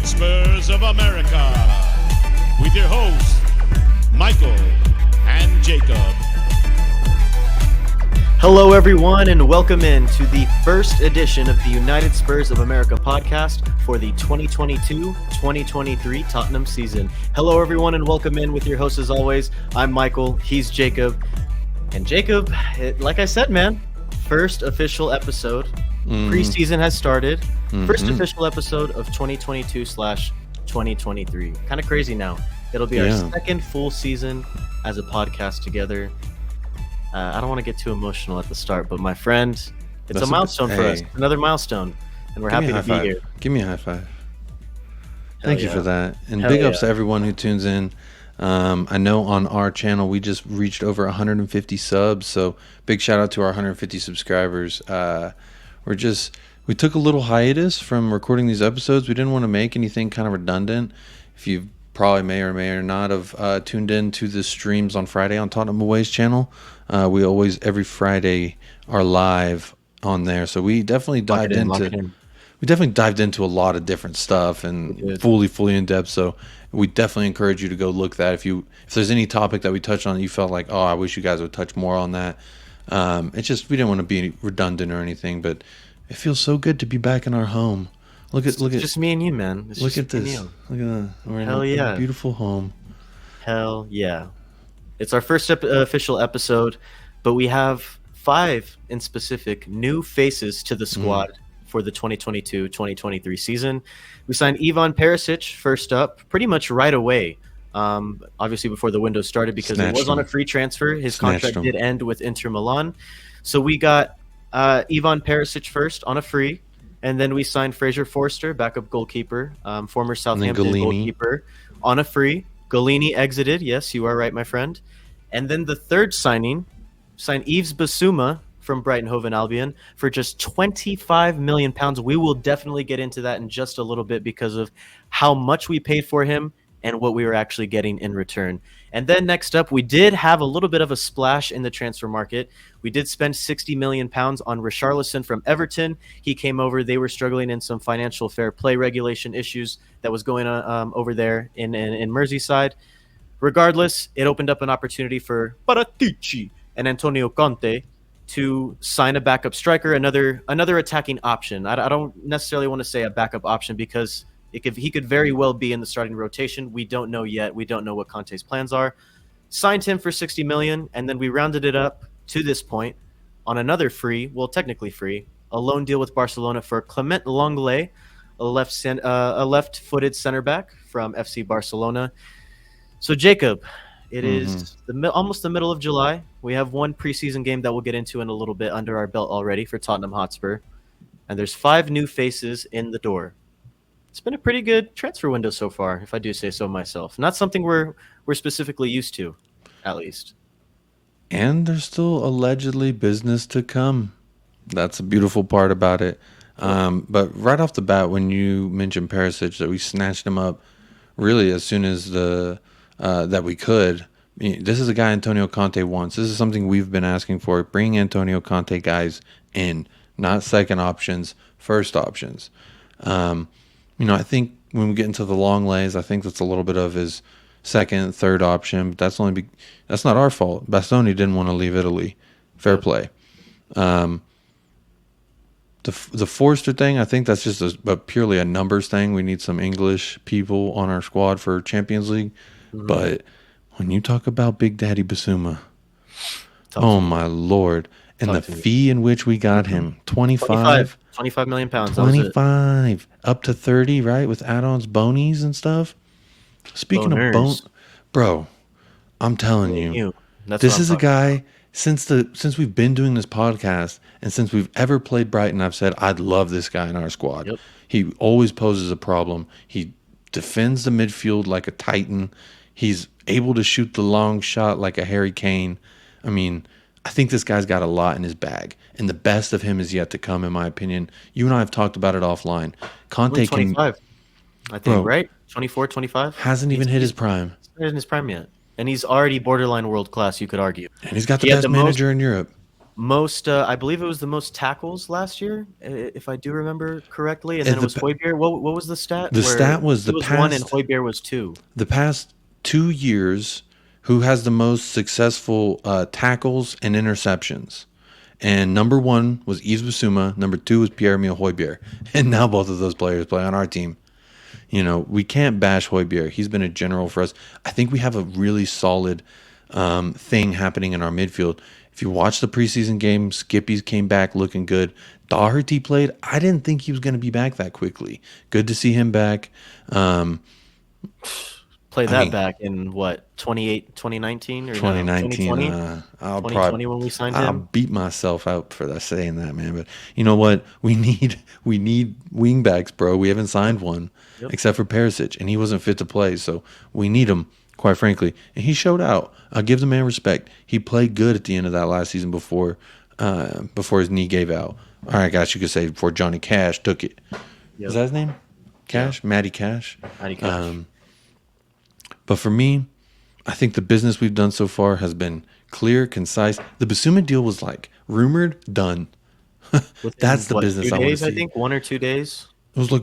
United Spurs of America, with your hosts, Michael and Jacob. Hello, everyone, and welcome in to the first edition of the United Spurs of America podcast for the 2022-2023 Tottenham season. Hello, everyone, and welcome in with your host, as always. I'm Michael. He's Jacob. And Jacob, like I said, man, first official episode. Preseason has started. First official episode of 2022/2023. Kind of crazy now. It'll be our second full season as a podcast together. I don't want to get too emotional at the start, but my friend, it's a milestone for us. Another milestone. And we're happy to be here. Give me a high five. Thank you for that. And big ups to everyone who tunes in. I know on our channel, we just reached over 150 subs. So big shout out to our 150 subscribers. We took a little hiatus from recording these episodes. We didn't want to make anything kind of redundant. If you probably may or may not have tuned in to the streams on Friday on Tottenham Away's channel. We always, every Friday, are live on there. So we definitely dived into a lot of different stuff and fully in depth. So we definitely encourage you to go look that. If there's any topic that we touched on that you felt like, oh, I wish you guys would touch more on that. It's just, we didn't want to be redundant or anything, but it feels so good to be back in our home. Look at just me and you, man. Look at this. Look at that. We're in a beautiful home. Hell yeah. It's our first official episode, but we have 5 in specific new faces to the squad for the 2022-2023 season. We signed Ivan Perisic first up pretty much right away. Obviously before the window started because he was on a free transfer. His contract did end with Inter Milan. So we got Ivan Perisic first on a free, and then we signed Fraser Forster, backup goalkeeper, former Southampton goalkeeper, on a free. Golini exited. Yes, you are right, my friend. And then the third signed Yves Bissouma from Brighton Hove Albion for just £25 million. We will definitely get into that in just a little bit because of how much we paid for him and what we were actually getting in return. And then next up, we did have a little bit of a splash in the transfer market. We did spend £60 million on Richarlison from Everton. He came over. They were struggling in some financial fair play regulation issues that was going on over there in Merseyside. Regardless, it opened up an opportunity for Paratici and Antonio Conte to sign a backup striker, another attacking option. I don't necessarily want to say a backup option because he could very well be in the starting rotation. We don't know yet. We don't know what Conte's plans are. Signed him for $60 million, and then we rounded it up to this point on another technically free, a loan deal with Barcelona for Clement Lenglet, a left-footed center back from FC Barcelona. So Jacob, it is almost the middle of July. We have one preseason game that we'll get into in a little bit under our belt already for Tottenham Hotspur, and there's 5 new faces in the door. It's been a pretty good transfer window so far, if I do say so myself. Not something we're specifically used to, at least. And there's still allegedly business to come. That's a beautiful part about it. But right off the bat, when you mentioned Perisic, that we snatched him up really as soon as that we could. This is a guy Antonio Conte wants. This is something we've been asking for. Bring Antonio Conte guys in, not second options, first options. I think when we get into the long lays, I think that's a little bit of his second, third option. But that's not our fault. Bastoni didn't want to leave Italy. Fair play. The Forster thing, I think that's just purely a numbers thing. We need some English people on our squad for Champions League. But when you talk about Big Daddy Basuma, my Lord. And the fee in which we got him, 25 million pounds. 25 up to 30, right? With add-ons, bonies and stuff. Speaking of bro, I'm telling you, this is a guy since we've been doing this podcast and since we've ever played Brighton, I've said I'd love this guy in our squad. Yep. He always poses a problem. He defends the midfield like a titan. He's able to shoot the long shot like a HarryKane. I mean, I think this guy's got a lot in his bag, and the best of him is yet to come, in my opinion. You and I have talked about it offline. Conte 25, I think, right? 24, 25? Hasn't even hit his prime. He's not in his prime yet. And he's already borderline world class, you could argue. And he's got the best manager in Europe. most. I believe it was the most tackles last year, if I do remember correctly. And then it was Højbjerg. What was the stat? The stat was he was one and Højbjerg was 2. The past 2 years, who has the most successful tackles and interceptions? And number 1 was Yves Bissouma. Number 2 was Pierre-Emile Højbjerg. And now both of those players play on our team. You know, we can't bash Højbjerg. He's been a general for us. I think we have a really solid thing happening in our midfield. If you watch the preseason game, Skippy came back looking good. Doherty played. I didn't think he was going to be back that quickly. Good to see him back. Play that back in what, 2019 or 2019? 2020? 2020 when we signed him. I'll beat myself out for that saying that, man. But you know what? We need wing backs, bro. We haven't signed one except for Perisic, and he wasn't fit to play, so we need him, quite frankly. And he showed out. I'll give the man respect. He played good at the end of that last season before his knee gave out. All right, guys, you could say before Johnny Cash took it. Yep. Is that his name? Cash? Yeah. Matty Cash? Matty Cash. But for me, I think the business we've done so far has been clear, concise. The Bissouma deal was like rumored, done. That's the business I want to see. I think 1 or 2 days. It was like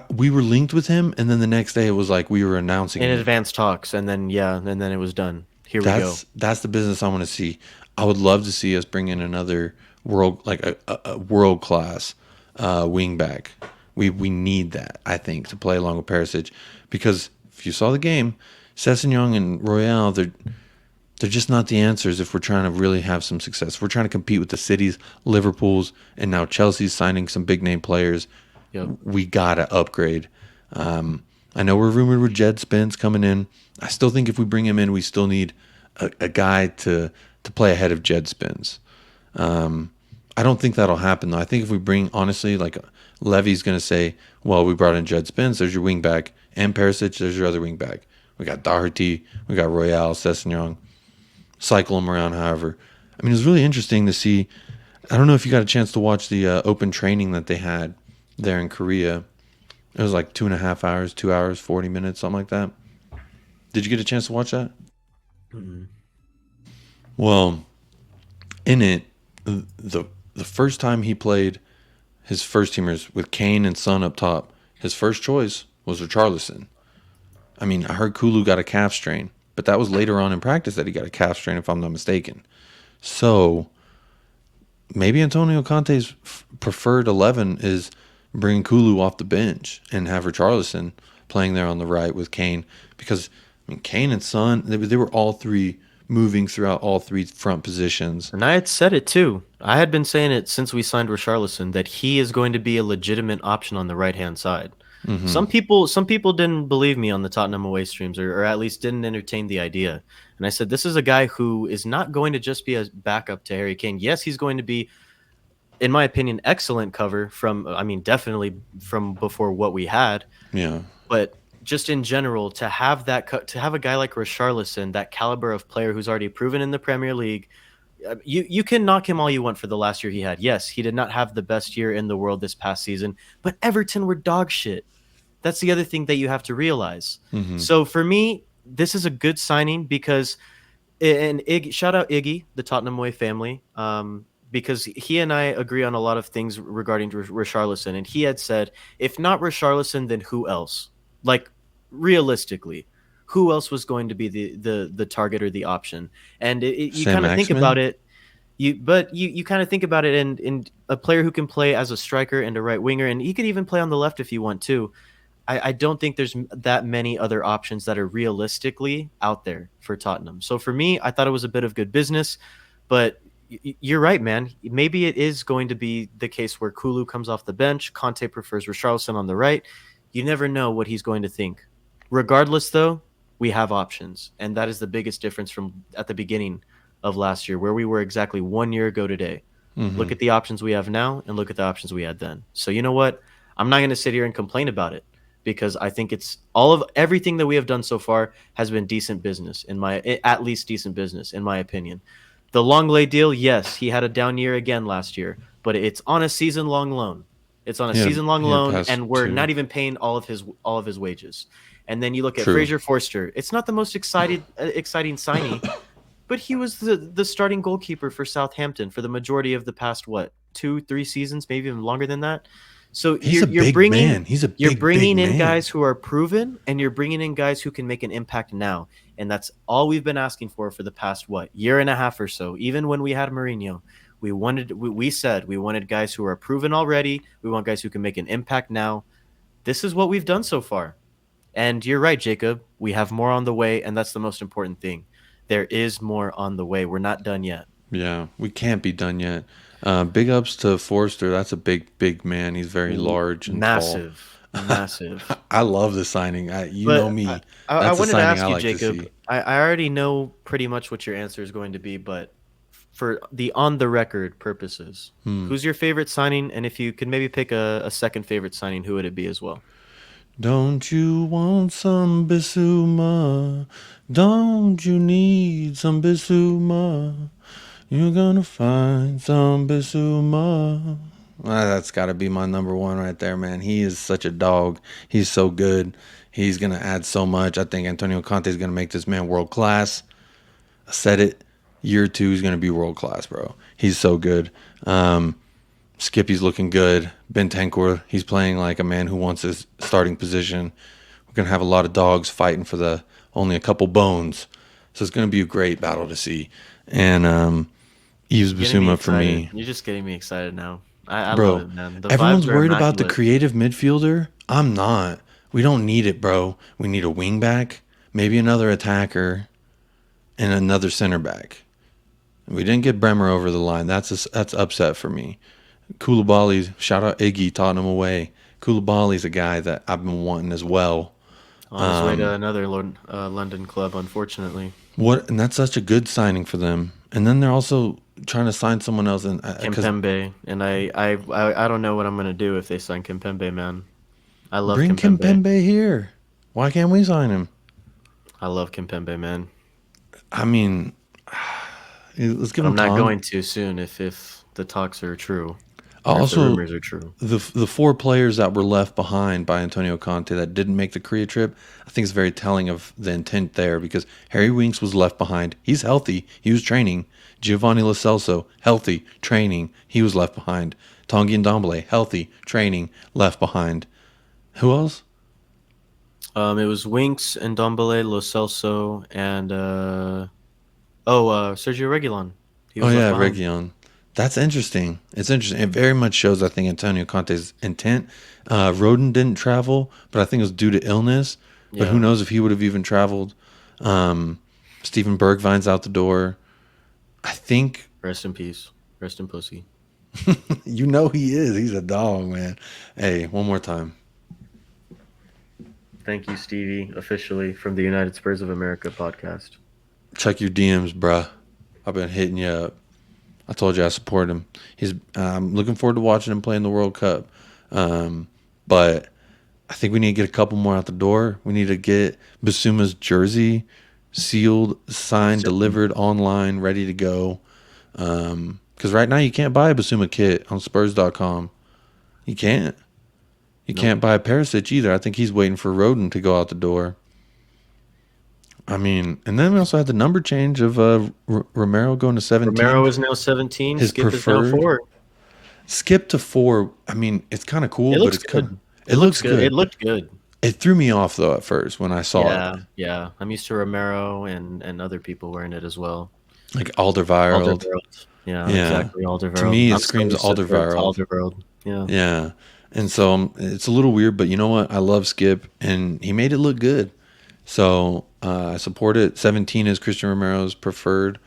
we were linked with him, and then the next day it was like we were announcing in advanced talks, and then it was done. Here we go. That's the business I want to see. I would love to see us bring in another a world class wing back. We need that, I think, to play along with Perisic, because if you saw the game, Sessegnon and Royale, they're just not the answers if we're trying to really have some success. We're trying to compete with the cities, Liverpool's, and now Chelsea's signing some big name players. Yep. We gotta upgrade. I know we're rumored with Jed Spence coming in. I still think if we bring him in, we still need a guy to play ahead of Jed Spence. I don't think that'll happen though. I think if we bring, honestly, like Levy's gonna say, well, we brought in Jed Spence, there's your wing back, and Perisic, there's your other wing back. We got Doherty, we got Royale, Sessegnon. Cycle them around, however. I mean, it was really interesting to see. I don't know if you got a chance to watch the open training that they had there in Korea. It was like 2.5 hours, 2 hours, 40 minutes, something like that. Did you get a chance to watch that? Mm-hmm. Well, in it, the first time he played his first teamers with Kane and Son up top, his first choice was Richarlison. I mean, I heard Kulu got a calf strain, but that was later on in practice that he got a calf strain, if I'm not mistaken. So maybe Antonio Conte's preferred 11 is bring Kulu off the bench and have Richarlison playing there on the right with Kane, because I mean, Kane and Son, they were all three moving throughout all three front positions. And I had said it too. I had been saying it since we signed Richarlison that he is going to be a legitimate option on the right-hand side. Mm-hmm. Some people didn't believe me on the Tottenham away streams, or at least didn't entertain the idea. And I said, this is a guy who is not going to just be a backup to Harry Kane. Yes, he's going to be, in my opinion, excellent cover definitely from before what we had. Yeah. But just in general, to have a guy like Richarlison, that caliber of player who's already proven in the Premier League, you can knock him all you want for the last year he had. Yes, he did not have the best year in the world this past season, but Everton were dog shit. That's the other thing that you have to realize. Mm-hmm. So for me, this is a good signing because, and shout out Iggy, the Tottenham Way family, because he and I agree on a lot of things regarding Richarlison. And he had said, if not Richarlison, then who else? Like, realistically, who else was going to be the target or the option? And you kind of think about it. You kind of think about it in a player who can play as a striker and a right winger, and he could even play on the left if you want to. I don't think there's that many other options that are realistically out there for Tottenham. So for me, I thought it was a bit of good business, but you're right, man. Maybe it is going to be the case where Kulu comes off the bench. Conte prefers Richarlison on the right. You never know what he's going to think. Regardless, though, we have options, and that is the biggest difference from at the beginning of last year, where we were exactly 1 year ago today. Mm-hmm. Look at the options we have now, and look at the options we had then. So you know what? I'm not going to sit here and complain about it, because I think it's everything that we have done so far has been decent business, at least decent business, in my opinion. The Longley deal, yes, he had a down year again last year, but it's on a season-long loan. It's on a season-long loan, and we're not even paying all of his wages. And then you look at Fraser Forster. It's not the most exciting signing, But he was the starting goalkeeper for Southampton for the majority of the past 2-3 seasons, maybe even longer than that. So He's a big man. He's a big in man. guys who are proven, and you're bringing in guys who can make an impact now. And that's all we've been asking for the past year and a half or so. Even when we had Mourinho, we said we wanted guys who are proven already. We want guys who can make an impact now. This is what we've done so far. And you're right, Jacob. We have more on the way, and that's the most important thing. There is more on the way. We're not done yet. Yeah, we can't be done yet. Big ups to Forster. That's a big man. He's very large and massive. I love the signing. Know me. I wanted to ask you, Jacob. I already know pretty much what your answer is going to be, but for the on-the-record purposes, who's your favorite signing? And if you could maybe pick a second favorite signing, who would it be as well? Don't you want some Bissouma? Don't you need some Bissouma? You're gonna find some Bissouma. That's got to be my number one right there, man. He is such a dog. He's so good. He's going to add so much. I think Antonio Conte is going to make this man world class. I said it. Year 2 is going to be world class, bro. He's so good. Skippy's looking good. Bentancur, he's playing like a man who wants his starting position. We're going to have a lot of dogs fighting for only a couple bones. So it's going to be a great battle to see. And Yves Bissouma for me. You're just getting me excited now. I bro, love it, man. Everyone's worried about the creative midfielder. I'm not. We don't need it, bro. We need a wing back, maybe another attacker, and another center back. We didn't get Bremer over the line. That's upset for me. Koulibaly, shout out Iggy, Tottenham away. Koulibaly's a guy that I've been wanting as well. On his way to another London club, unfortunately. And that's such a good signing for them. And then they're also trying to sign someone else. Kimpembe. And I don't know what I'm going to do if they sign Kimpembe, man. I love Bring Kimpembe here. Why can't we sign him? I love Kimpembe, man. I mean, let's give him time. I'm not going to soon if the talks are true. Also, if the rumors are true. The 4 players that were left behind by Antonio Conte that didn't make the Korea trip, I think it's very telling of the intent there, because Harry Winks was left behind. He's healthy. He was training. Giovanni Lo Celso, healthy, training. He was left behind. Tanguy Ndombele, healthy, training, left behind. Who else? It was Winks, Ndombele, Lo Celso, and Sergio Reguilon. Reguilon. That's interesting. It's interesting. It very much shows, I think, Antonio Conte's intent. Rodin didn't travel, but I think it was due to illness. But who knows if he would have even traveled. Steven Bergwijn's out the door. I think... Rest in peace. Rest in pussy. You know he is. He's a dog, man. Hey, one more time. Thank you, Stevie, officially, from the United Spurs of America podcast. Check your DMs, bruh. I've been hitting you up. I told you I support him. I'm looking forward to watching him play in the World Cup. But I think we need to get a couple more out the door. We need to get Bissouma's jersey sealed, signed, delivered online, ready to go. Because right now you can't buy a Bissouma kit on Spurs.com. You can't. You can't buy a Perisic either. I think he's waiting for Rodin to go out the door. I mean, and then we also had the number change of Romero going to 17. Romero is now 17. His Skip preferred. is now 4. Skip to 4. I mean, it's kind of cool, but it's good. It looks good. It looked good. It threw me off though at first when I saw it. Yeah. I'm used to Romero and other people wearing it as well. Like Alderweireld. Yeah, exactly. Alderweireld. To me, it screams Alderweireld. Yeah. And so it's a little weird, but you know what? I love Skip, and he made it look good. So I support it. 17 is Christian Romero's preferred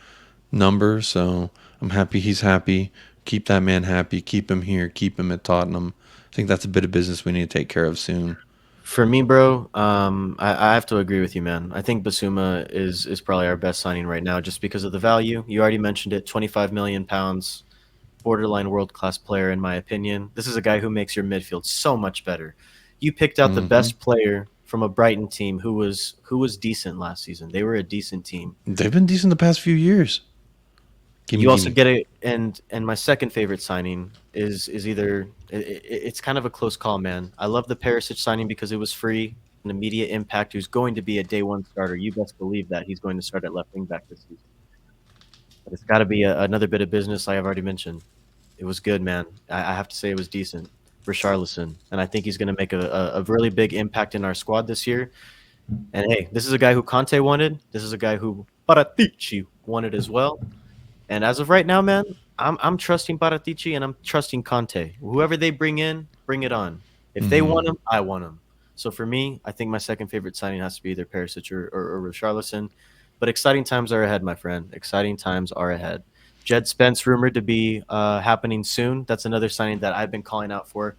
number, so I'm happy he's happy. Keep that man happy. Keep him here. Keep him at Tottenham. I think that's a bit of business we need to take care of soon. For me, bro, I have to agree with you, man. I think Bissouma is probably our best signing right now just because of the value. You already mentioned it, £25 million, borderline world-class player in my opinion. This is a guy who makes your midfield so much better. You picked out the best player from a Brighton team who was decent last season. They were a decent team. They've been decent the past few years. You also get it, and my second favorite signing is either it's kind of a close call, man. I love the Perisic signing because it was free, an immediate impact. Who's going to be a day one starter? You best believe that he's going to start at left wing back this season. But it's got to be another bit of business, like I've already mentioned. It was good, man. I have to say it was decent. Richarlison, and I think he's going to make a really big impact in our squad this year. And hey, this is a guy who Conte wanted. This is a guy who Paratici wanted as well. And as of right now, man, I'm trusting Paratici and I'm trusting Conte. Whoever they bring in, bring it on. If they want him, I want him. So for me, I think my second favorite signing has to be either Perisic or Richarlison. But exciting times are ahead, my friend. Exciting times are ahead. Jed Spence rumored to be happening soon. That's another signing that I've been calling out for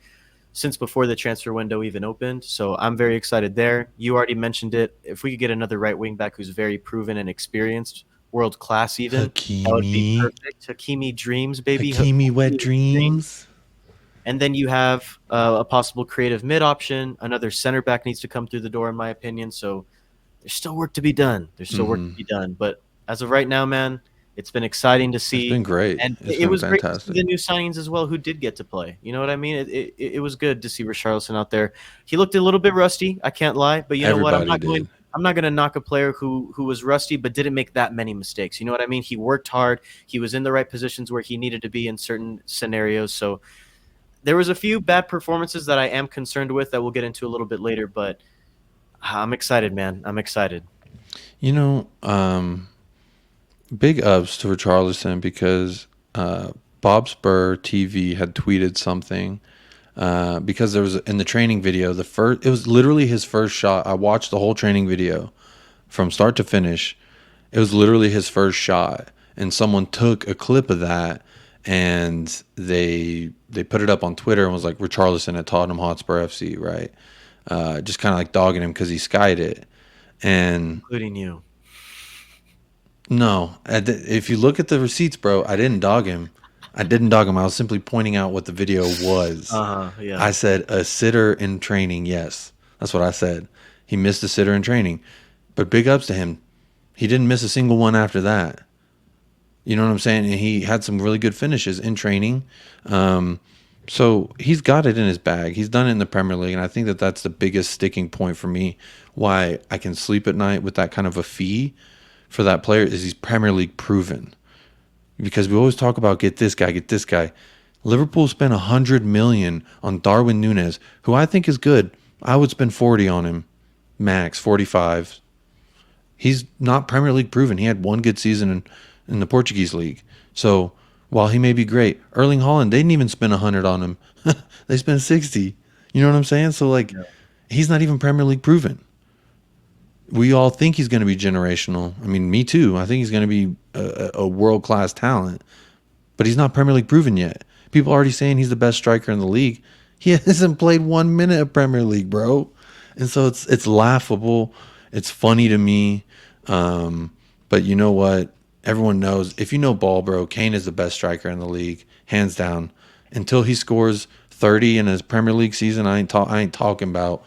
since before the transfer window even opened. So I'm very excited there. You already mentioned it. If we could get another right wing back who's very proven and experienced, world class even, that would be Hakimi. perfect. Hakimi dreams, baby. Hakimi wet dreams. And then you have a possible creative mid option. Another center back needs to come through the door, in my opinion. So there's still work to be done. But as of right now, man, it's been exciting to see. It's been great. And It's it been was fantastic. great to see the new signings as well who did get to play. You know what I mean? It was good to see Richarlison out there. He looked a little bit rusty, I can't lie. But you know what? I'm not going to knock a player who was rusty but didn't make that many mistakes. You know what I mean? He worked hard. He was in the right positions where he needed to be in certain scenarios. So there was a few bad performances that I am concerned with that we'll get into a little bit later. But I'm excited, man. I'm excited. You know, big ups to Richarlison because Bob Spur TV had tweeted something because there was in the training video it was literally his first shot. I watched the whole training video from start to finish. It was literally his first shot, and someone took a clip of that and they put it up on Twitter and was like Richarlison at Tottenham Hotspur FC, right? Just kind of like dogging him because he skied it, and including you. No, if you look at the receipts, bro, I didn't dog him. I was simply pointing out what the video was. Yeah. I said a sitter in training. Yes, that's what I said. He missed a sitter in training, but big ups to him. He didn't miss a single one after that. You know what I'm saying? And he had some really good finishes in training. So he's got it in his bag. He's done it in the Premier League, and I think that that's the biggest sticking point for me. Why I can sleep at night with that kind of a fee for that player is he's Premier League proven. Because we always talk about get this guy. Liverpool spent 100 million on Darwin Núñez, who I think is good. I would spend 40 on him, max 45. He's not Premier League proven. He had one good season in the Portuguese league. So while he may be great, Erling Haaland, they didn't even spend 100 on him. They spent 60. You know what I'm saying? So he's not even Premier League proven. We all think he's going to be generational. I mean, me too. I think he's going to be a world-class talent. But he's not Premier League proven yet. People are already saying he's the best striker in the league. He hasn't played 1 minute of Premier League, bro. And so it's laughable. It's funny to me. But you know what? Everyone knows. If you know ball, bro, Kane is the best striker in the league, hands down. Until he scores 30 in his Premier League season, I ain't talking about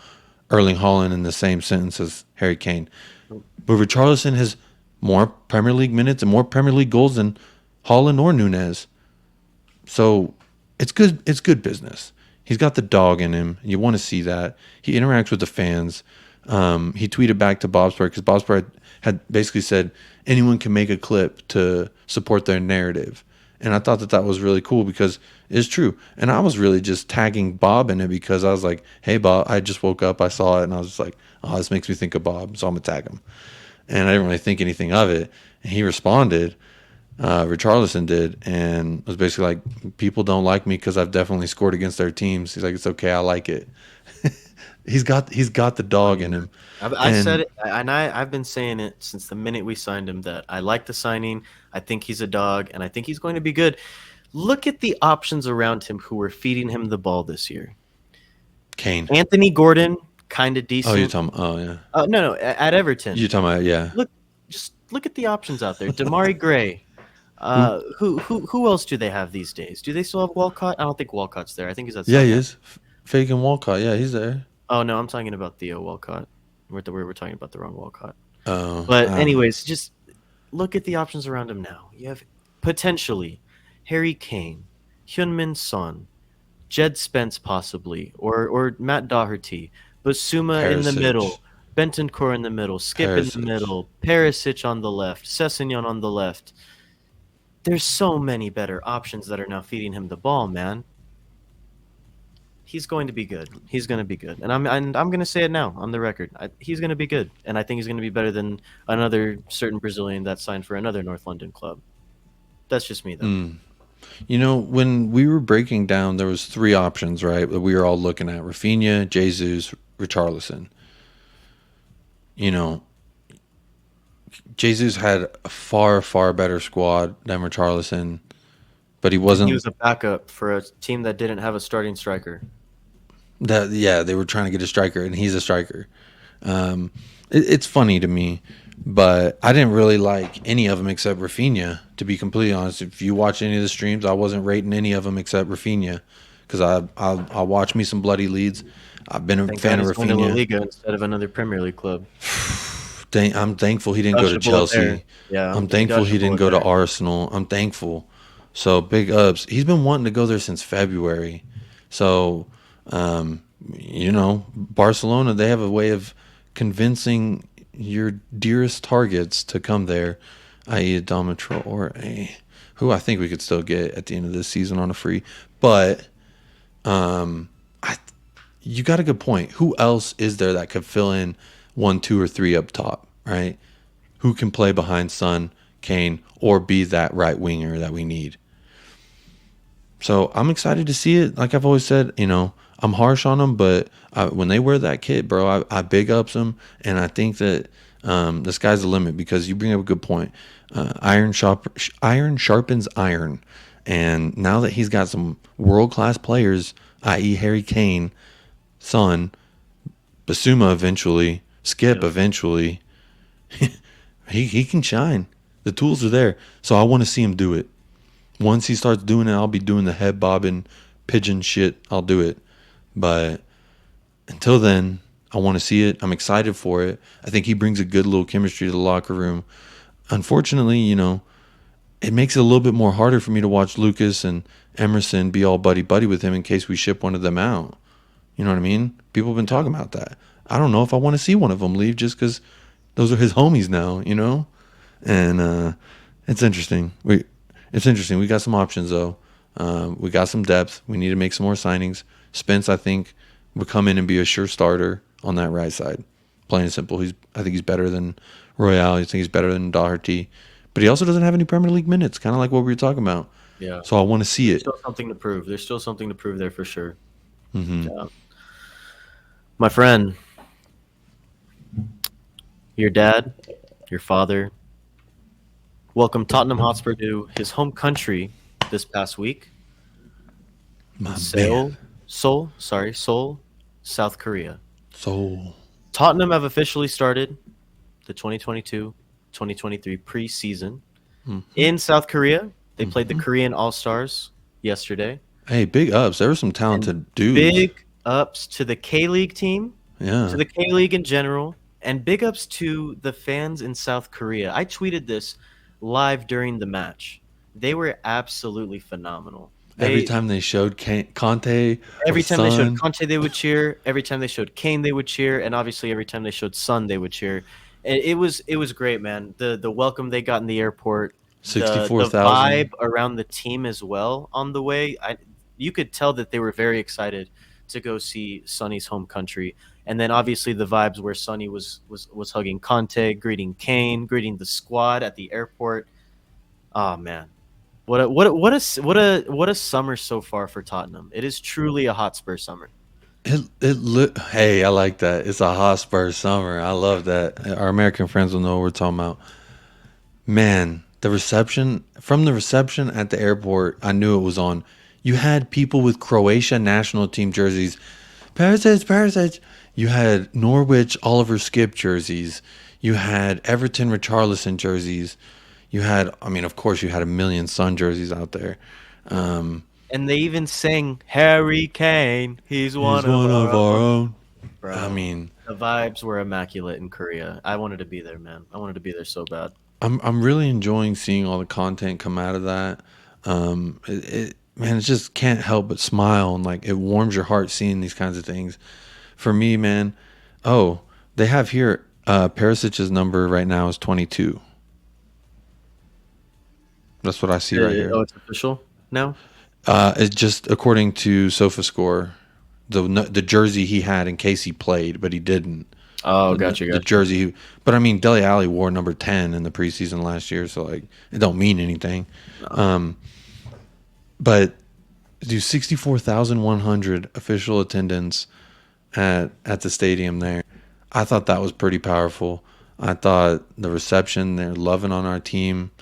Erling Haaland in the same sentence as Harry Kane. But Richarlison has more Premier League minutes and more Premier League goals than Haaland or Núñez. So it's good. It's good business. He's got the dog in him. You want to see that. He interacts with the fans. He tweeted back to Bob Spur because Bob Spur had basically said anyone can make a clip to support their narrative. And I thought that was really cool because it's true. And I was really just tagging Bob in it because I was like, hey, Bob, I just woke up. I saw it. And I was just like, oh, this makes me think of Bob. So I'm going to tag him. And I didn't really think anything of it. And he responded. Richarlison did. And was basically like, people don't like me because I've definitely scored against their teams. He's like, it's okay. I like it. He's got the dog in him. I said it, and I've been saying it since the minute we signed him that I like the signing. I think he's a dog, and I think he's going to be good. Look at the options around him who are feeding him the ball this year. Kane. Anthony Gordon, kind of decent. Oh, you're talking. Oh, yeah. No, at Everton. You're talking about, yeah. Look at the options out there. Damari Gray. Who else do they have these days? Do they still have Walcott? I don't think Walcott's there. I think he's at. Yeah, he is. Fagan Walcott. Yeah, he's there. Oh no, I'm talking about Theo Walcott. We're talking about the wrong Walcott. Oh. But anyways, just look at the options around him now. You have potentially Harry Kane, Hyun-Min Son, Jed Spence possibly, or Matt Doherty, Basuma in the middle, Bentancur in the middle, Skip in the middle, Perisic on the left, Sessegnon on the left. There's so many better options that are now feeding him the ball, man. He's going to be good. He's going to be good. And I'm going to say it now on the record. He's going to be good. And I think he's going to be better than another certain Brazilian that signed for another North London club. That's just me, though. You know, when we were breaking down, there was 3 options, right, that we were all looking at: Rafinha, Jesus, Richarlison. You know, Jesus had a far, far better squad than Richarlison, but he wasn't. He was a backup for a team that didn't have a starting striker. They were trying to get a striker, and he's a striker. It's funny to me, but I didn't really like any of them except Rafinha, to be completely honest. If you watch any of the streams, I wasn't rating any of them except Rafinha, because I watch me some bloody leads. I've been a fan of Rafinha. La Rafinha Liga instead of another Premier League club. I'm thankful he didn't go to Chelsea. Yeah, I'm thankful he didn't go to Arsenal. I'm thankful. So big ups. He's been wanting to go there since February. So, you know, Barcelona, they have a way of convincing your dearest targets to come there, i.e. Adama Traore, who I think we could still get at the end of this season on a free. But you got a good point. Who else is there that could fill in 1, 2, or 3 up top, right? Who can play behind Son, Kane, or be that right winger that we need? So I'm excited to see it. Like I've always said, you know, I'm harsh on them, but when they wear that kit, bro, I big ups them, and I think that the sky's the limit, because you bring up a good point. Iron sharpens iron, and now that he's got some world-class players, i.e. HarryKane, Son, Basuma eventually, Skip eventually, he can shine. The tools are there, so I want to see him do it. Once he starts doing it, I'll be doing the head bobbing, pigeon shit. I'll do it. But until then, I want to see it. I'm excited for it. I think he brings a good little chemistry to the locker room. Unfortunately, you know, it makes it a little bit more harder for me to watch Lucas and Emerson be all buddy-buddy with him in case we ship one of them out. You know what I mean? People have been talking about that. I don't know if I want to see one of them leave just because those are his homies now, you know? And it's interesting. It's interesting. We got some options, though. We got some depth. We need to make some more signings. Spence, I think, would come in and be a sure starter on that right side. Plain and simple. I think he's better than Royale. I think he's better than Doherty. But he also doesn't have any Premier League minutes, kind of like what we were talking about. Yeah. So I want to see it. There's still something to prove. There's still something to prove there for sure. Mm-hmm. Yeah. My friend, your dad, your father, welcomed Tottenham Hotspur to his home country this past week. Seoul, South Korea. Seoul. Tottenham have officially started the 2022-2023 preseason in South Korea. They played the Korean All-Stars yesterday. Hey, big ups. There were some talented dudes. Big ups to the K-League team, yeah, to the K-League in general, and big ups to the fans in South Korea. I tweeted this live during the match. They were absolutely phenomenal. Every time they showed Conte, every time Son, they showed Conte, they would cheer. Every time they showed Kane, they would cheer, and obviously every time they showed Son, they would cheer. And it was great, man. The welcome they got in the airport, 64,000. the vibe around the team as well on the way. You could tell that they were very excited to go see Sonny's home country. And then obviously the vibes where Sonny was hugging Conte, greeting Kane, greeting the squad at the airport. Oh man. What a summer so far for Tottenham. It is truly a Hotspur summer. Hey, I like that. It's a Hotspur summer. I love that. Our American friends will know what we're talking about. Man, the reception at the airport, I knew it was on. You had people with Croatia national team jerseys. Perisic. You had Norwich Oliver Skip jerseys. You had Everton Richarlison jerseys. You had, of course, you had a million Son jerseys out there. And they even sang HarryKane. He's one of our own. Bro, the vibes were immaculate in Korea. I wanted to be there, man. I wanted to be there so bad. I'm really enjoying seeing all the content come out of that. It just can't help but smile, and like it warms your heart seeing these kinds of things. For me, man, they have here Perisic's number right now is 22. That's what I see right here. Oh, it's official now? It's just according to SofaScore, the jersey he had in case he played, but he didn't. Oh, The jersey, but I mean, Dele Alli wore number 10 in the preseason last year, so like it don't mean anything. No. But do 64,100 official attendance at the stadium there. I thought that was pretty powerful. I thought the reception, they're loving on our team.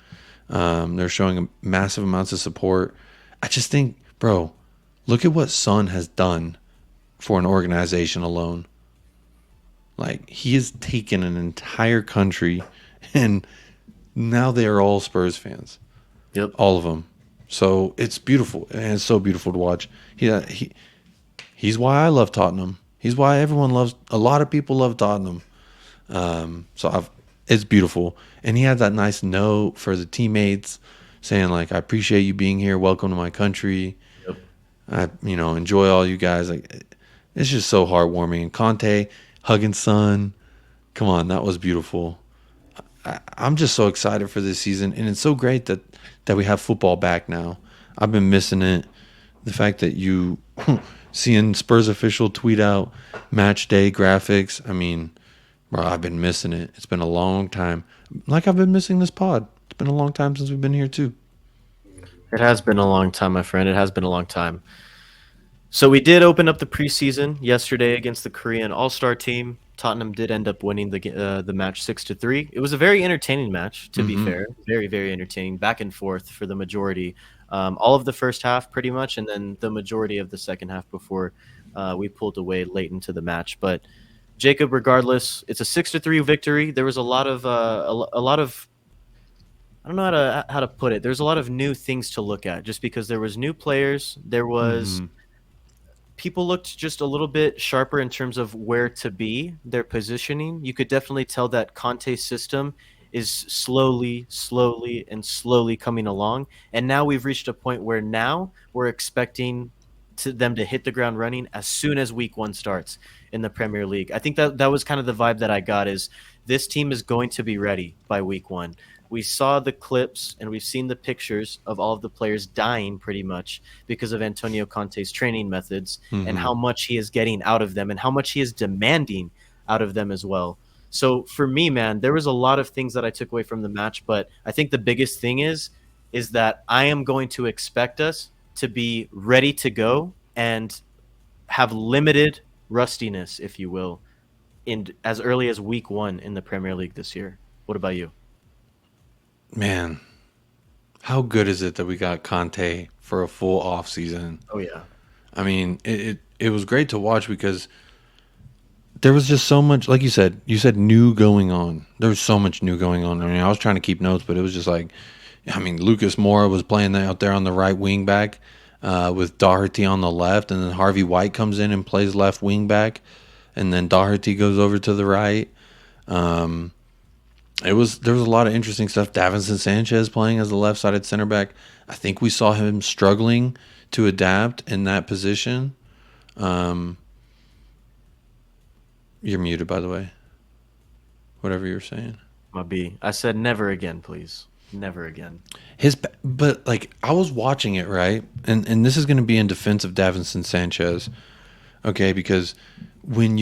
They're showing massive amounts of support. I just think, bro, look at what Son has done for an organization alone. Like, he has taken an entire country, and now they are all Spurs fans. Yep. All of them. So it's beautiful, and it's so beautiful to watch. He's why I love Tottenham. He's why a lot of people love Tottenham. It's beautiful. And he had that nice note for the teammates saying, like, I appreciate you being here. Welcome to my country. Yep. I enjoy all you guys. Like, it's just so heartwarming. And Conte hugging Son. Come on, that was beautiful. I'm just so excited for this season, and it's so great that we have football back now. I've been missing it. The fact that you seeing Spurs official tweet out match day graphics. I mean, bro, I've been missing it. It's been a long time. Like, I've been missing this pod. It's been a long time since we've been here too. It has been a long time, my friend. It has been a long time. So we did open up the preseason yesterday against the Korean All-Star team. Tottenham did end up winning the match 6-3. It was a very entertaining match, to be fair. Very, very entertaining. Back and forth for the majority. All of the first half, pretty much, and then the majority of the second half before we pulled away late into the match. But Jacob, regardless, it's a 6-3 victory. There was a lot of I don't know how to put it. There's a lot of new things to look at, just because there was new players. There was. People looked just a little bit sharper in terms of where to be, their positioning. You could definitely tell that Conte's system is slowly coming along. And now we've reached a point where now we're expecting them to hit the ground running as soon as week 1 starts in the Premier League. I think that was kind of the vibe that I got, is this team is going to be ready by week 1. We saw the clips and we've seen the pictures of all of the players dying pretty much because of Antonio Conte's training methods and how much he is getting out of them and how much he is demanding out of them as well. So for me, man, there was a lot of things that I took away from the match, but I think the biggest thing is that I am going to expect us to be ready to go and have limited rustiness, if you will, in as early as week 1 in the Premier League this year. What about you? Man, how good is it that we got Conte for a full off season? Oh yeah. I mean, it was great to watch because there was just so much, like you said new going on. There was so much new going on. I mean, I was trying to keep notes, but it was just like, I mean, Lucas Moura was playing out there on the right wing back with Doherty on the left, and then Harvey White comes in and plays left wing back, and then Doherty goes over to the right. There was a lot of interesting stuff. Davinson Sanchez playing as the left-sided center back. I think we saw him struggling to adapt in that position. You're muted, by the way. Whatever you were saying. My B. I said never again, please. Never again. But like, I was watching it, right? And this is going to be in defense of Davinson Sanchez. Okay, because when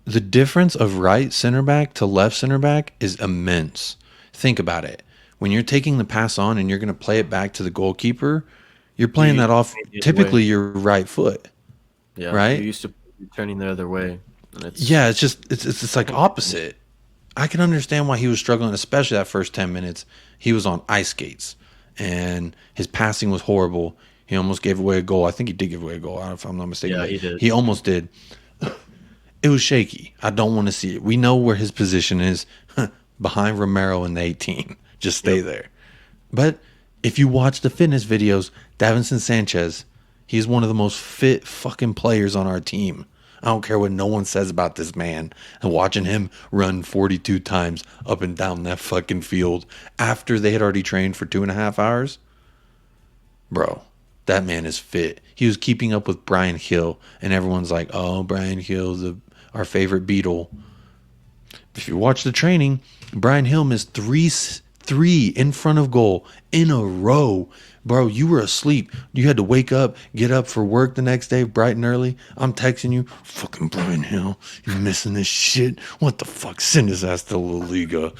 the difference of right center back to left center back is immense. Think about it. When you're taking the pass on and you're going to play it back to the goalkeeper, you're playing that off typically your right foot. Yeah, right? You used to be turning the other way. And it's like opposite. I can understand why he was struggling, especially that first 10 minutes. He was on ice skates, and his passing was horrible. He almost gave away a goal. I think he did give away a goal, if I'm not mistaken. Yeah, he did. He almost did. It was shaky. I don't want to see it. We know where his position is, behind Romero in the 18. Just stay there. But if you watch the fitness videos, Davinson Sanchez, he's one of the most fit fucking players on our team. I don't care what no one says about this man. And watching him run 42 times up and down that fucking field after they had already trained for 2.5 hours. Bro, that man is fit. He was keeping up with Brian Hill, and everyone's like, oh, Brian Hill's our favorite Beatle. If you watch the training, Brian Hill missed 3 in front of goal in a row. Bro, you were asleep. You had to wake up, get up for work the next day bright and early. I'm texting you, fucking Brian Hill, you missing this shit? What the fuck? Send his ass to La Liga.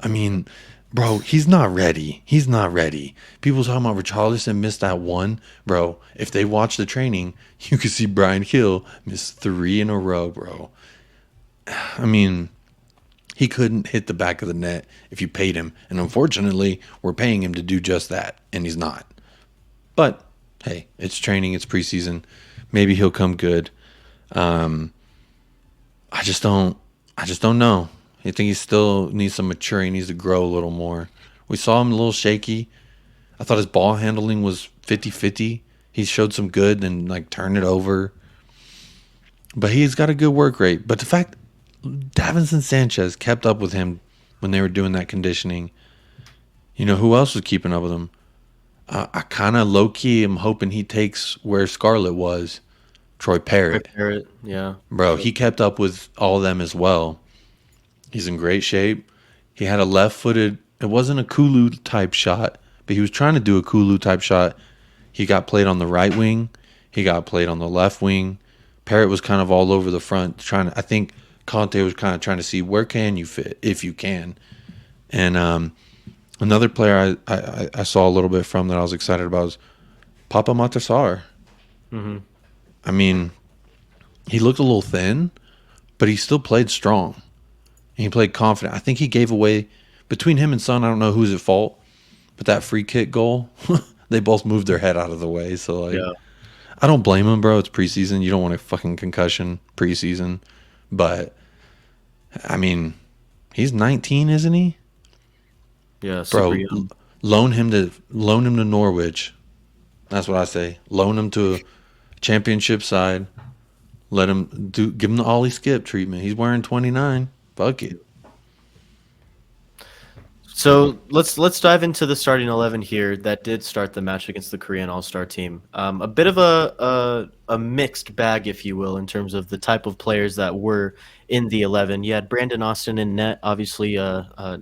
I mean, bro, he's not ready. He's not ready. People talking about Richarlison missed that one. Bro, if they watch the training, you can see Brian Hill miss 3 in a row, bro. I mean, he couldn't hit the back of the net if you paid him. And unfortunately, we're paying him to do just that, and he's not. But, hey, it's training, it's preseason. Maybe he'll come good. I just don't know. I think he still needs some maturing. He needs to grow a little more. We saw him a little shaky. I thought his ball handling was 50-50. He showed some good and, like, turned it over. But he's got a good work rate. But the fact Davinson Sanchez kept up with him when they were doing that conditioning. You know, who else was keeping up with him? I kind of low-key am hoping he takes where Scarlett was. Troy Parrott. Yeah. Bro, he kept up with all of them as well. He's in great shape. He had a left-footed, it wasn't a Kulu-type shot, but he was trying to do a Kulu-type shot. He got played on the right wing. He got played on the left wing. Parrott was kind of all over the front, I think Conte was kind of trying to see where can you fit, if you can. And another player I saw a little bit from that I was excited about was Papa Matasar. Mm-hmm. I mean, he looked a little thin, but he still played strong. And he played confident. I think he gave away, between him and Son, I don't know who's at fault, but that free kick goal, they both moved their head out of the way. So, like, yeah. I don't blame him, bro. It's preseason. You don't want a fucking concussion preseason. But, I mean, he's 19, isn't he? Yeah, bro. Loan him to Norwich. That's what I say. Loan him to a championship side. Let him give him the Ollie Skip treatment. He's wearing 29. Fuck it. So let's dive into the starting 11 here that did start the match against the Korean All-Star team. A bit of a mixed bag, if you will, in terms of the type of players that were in the 11. You had Brandon Austin in net, obviously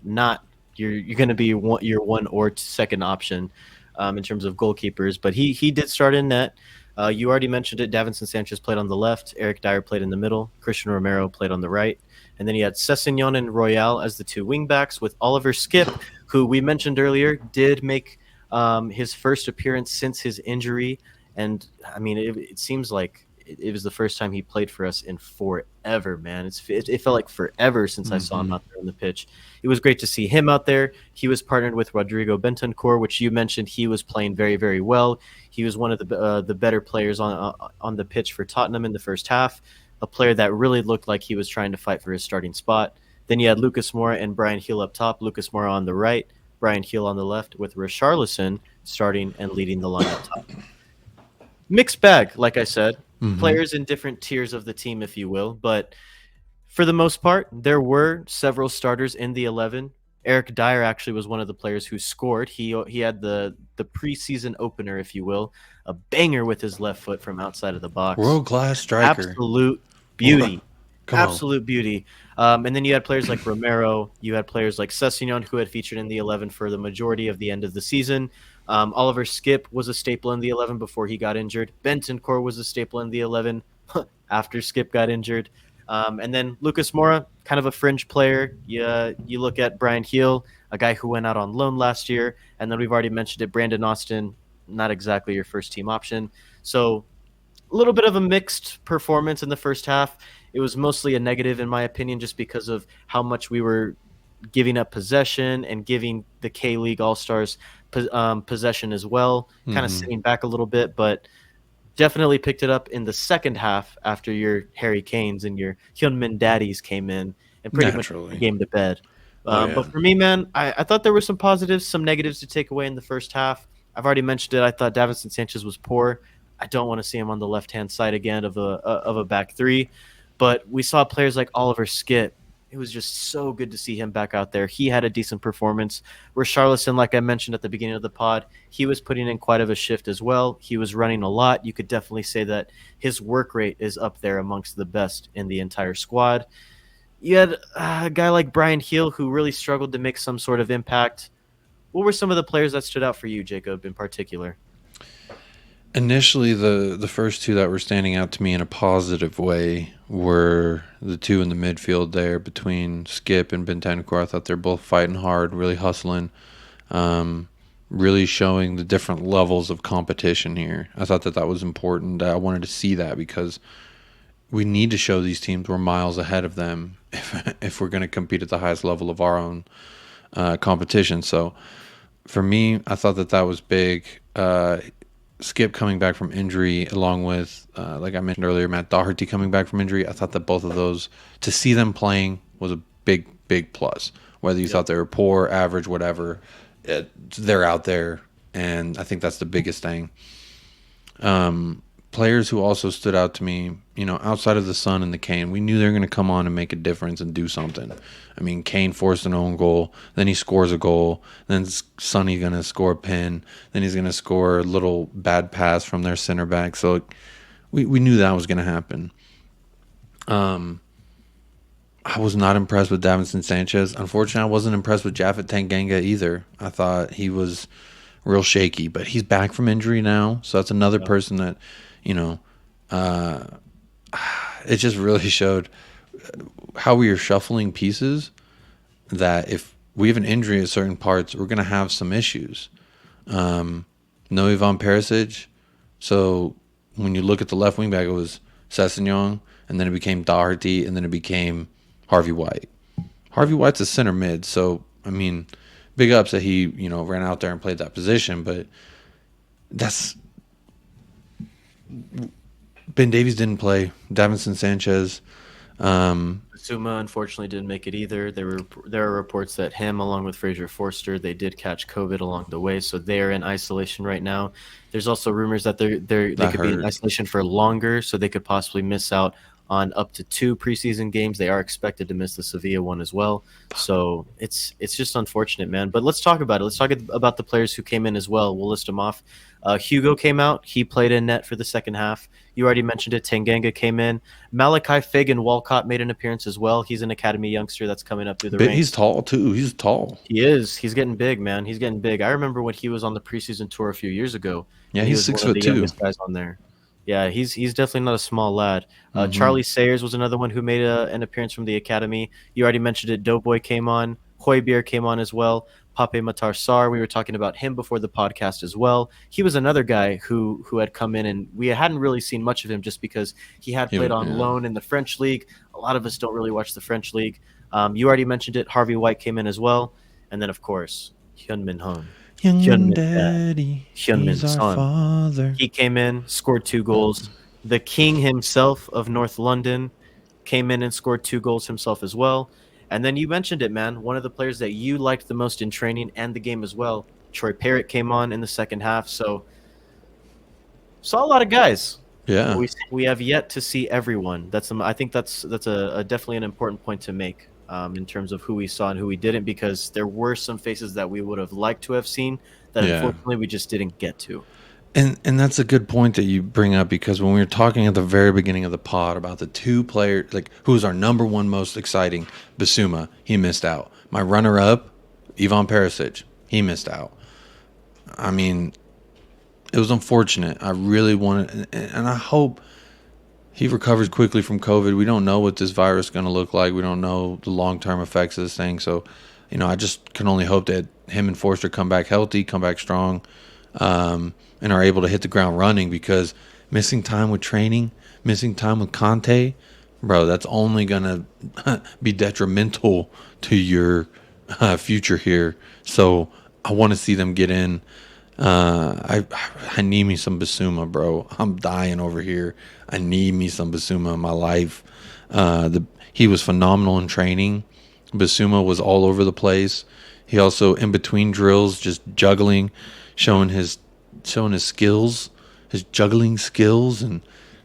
not you're going to be your one or second option in terms of goalkeepers, but he did start in net. You already mentioned it. Davinson Sanchez played on the left. Eric Dyer played in the middle. Christian Romero played on the right. And then you had Sessegnon and Royale as the two wingbacks, with Oliver Skip, who we mentioned earlier, did make his first appearance since his injury. And, I mean, it seems like it was the first time he played for us in forever, man. It felt like forever since I saw him out there on the pitch. It was great to see him out there. He was partnered with Rodrigo Bentancur, which you mentioned he was playing very, very well. He was one of the better players on the pitch for Tottenham in the first half, a player that really looked like he was trying to fight for his starting spot. Then you had Lucas Moura and Brian Hill up top, Lucas Moura on the right, Brian Hill on the left, with Richarlison starting and leading the line up top. Mixed bag, like I said. Players in different tiers of the team, if you will. But for the most part, there were several starters in the 11. Eric Dyer actually was one of the players who scored. He had the preseason opener, if you will, a banger with his left foot from outside of the box. World-class striker. Absolute beauty. Absolute beauty. And then you had players like Romero. You had players like Sessegnon, who had featured in the 11 for the majority of the end of the season. Oliver Skip was a staple in the 11 before he got injured. Bentancur was a staple in the 11 after Skip got injured. And then Lucas Moura, kind of a fringe player. You look at Brian Hill, a guy who went out on loan last year. And then we've already mentioned it, Brandon Austin, not exactly your first team option. So a little bit of a mixed performance in the first half. It was mostly a negative, in my opinion, just because of how much we were giving up possession and giving the K-League All-Stars possession as well, kind of sitting back a little bit, but definitely picked it up in the second half after your HarryKanes and your Hyunmin Daddies came in and pretty much put the game to bed. But for me, man, I thought there were some positives, some negatives to take away in the first half. I've already mentioned it. I thought Davinson Sanchez was poor. I don't want to see him on the left-hand side again of a back three. But we saw players like Oliver Skip. It was just so good to see him back out there. He had a decent performance. Richarlison, like I mentioned at the beginning of the pod, he was putting in quite of a shift as well. He was running a lot. You could definitely say that his work rate is up there amongst the best in the entire squad. You had a guy like Brian Hill who really struggled to make some sort of impact. what were some of the players that stood out for you, Jacob, in particular? Initially, the first two that were standing out to me in a positive way were the two in the midfield there between Skip and Bentancur. I thought they're both fighting hard, really hustling, really showing the different levels of competition here. I thought that was important. I wanted to see that because we need to show these teams we're miles ahead of them if we're going to compete at the highest level of our own competition. So for me, I thought that was big. Skip coming back from injury, along with, like I mentioned earlier, Matt Doherty coming back from injury. I thought that both of those, to see them playing, was a big, big plus. Whether you thought they were poor, average, whatever, they're out there, and I think that's the biggest thing. Players who also stood out to me, outside of the Son and the Kane, we knew they were going to come on and make a difference and do something. I mean, Kane forced an own goal, then he scores a goal, then Sonny's going to score a pin, then he's going to score a little bad pass from their center back. So we knew that was going to happen. I was not impressed with Davinson Sanchez. Unfortunately, I wasn't impressed with Japhet Tanganga either. I thought he was real shaky, but he's back from injury now, so that's another person that, it just really showed how we are shuffling pieces, that if we have an injury at certain parts, we're going to have some issues. No Ivan Perisic. So when you look at the left wing back, it was Sessegnon, and then it became Doherty, and then it became Harvey White. Harvey White's a center mid, so, I mean, big ups that he, ran out there and played that position, but Ben Davies didn't play. Davinson Sanchez. Suma unfortunately didn't make it either. There are reports that him, along with Fraser Forster, they did catch COVID along the way, so they're in isolation right now. There's also rumors that they could be in isolation for longer, so they could possibly miss out on up to 2 preseason games. They are expected to miss the Sevilla one as well. So it's just unfortunate, man. But let's talk about it. Let's talk about the players who came in as well. We'll list them off. Hugo came out. He played in net for the second half. You already mentioned it. Tanganga came in. Malachi Fagan Walcott made an appearance as well. He's an academy youngster that's coming up through the ranks. He's tall, too. He's tall. He is. He's getting big, man. He's getting big. I remember when he was on the preseason tour a few years ago. Yeah, he's 6'2". Youngest guys on there. Yeah, he's definitely not a small lad. Charlie Sayers was another one who made an appearance from the academy. You already mentioned it. Doughboy came on. Højbjerg came on as well. Pape Matar Sarr, we were talking about him before the podcast as well. He was another guy who had come in, and we hadn't really seen much of him just because he had played on loan in the French league. A lot of us don't really watch the French league. You already mentioned it. Harvey White came in as well. And then, of course, Hyun-Min Hong. Young Daddy, Hyun-Min Son. Father. He came in, scored 2 goals. The king himself of North London came in and scored 2 goals himself as well. And then you mentioned it, man. One of the players that you liked the most in training and the game as well, Troy Parrott, came on in the second half. So saw a lot of guys. Yeah, we have yet to see everyone. I think that's a definitely an important point to make in terms of who we saw and who we didn't, because there were some faces that we would have liked to have seen that unfortunately we just didn't get to. And that's a good point that you bring up, because when we were talking at the very beginning of the pod about the 2 players, like who's our number one most exciting, Bissouma, he missed out. My runner-up, Ivan Perisic, he missed out. I mean, it was unfortunate. I really wanted, and I hope he recovers quickly from COVID. We don't know what this virus is going to look like. We don't know the long-term effects of this thing. So, I just can only hope that him and Forster come back healthy, come back strong, and are able to hit the ground running, because missing time with training, missing time with Conte, bro, that's only going to be detrimental to your future here. So I want to see them get in. I need me some Bissouma, bro. I'm dying over here. I need me some Bissouma in my life. He was phenomenal in training. Bissouma was all over the place. He also, in between drills, just juggling, showing his skills, his juggling skills, and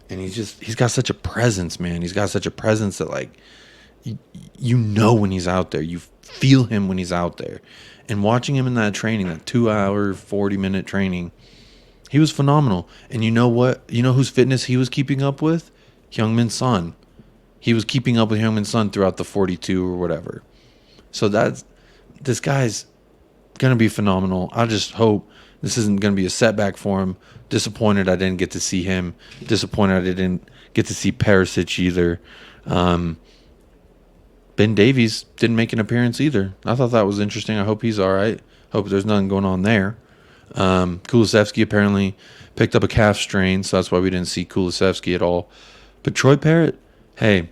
he's got such a presence, man. He's got such a presence that, like, you know when he's out there. You feel him when he's out there. And watching him in that training, that 2-hour, 40-minute training, he was phenomenal. And you know what? You know whose fitness he was keeping up with? Heung-min Son. He was keeping up with Heung-min Son throughout the 42 or whatever. So this guy's Going to be phenomenal. I just hope this isn't going to be a setback for him. Disappointed I didn't get to see him. Disappointed I didn't get to see Perisic either. Ben Davies didn't make an appearance either. I thought that was interesting. I hope he's all right. Hope there's nothing going on there. Kulusevski apparently picked up a calf strain, so that's why we didn't see Kulusevski at all. But Troy Parrott, hey,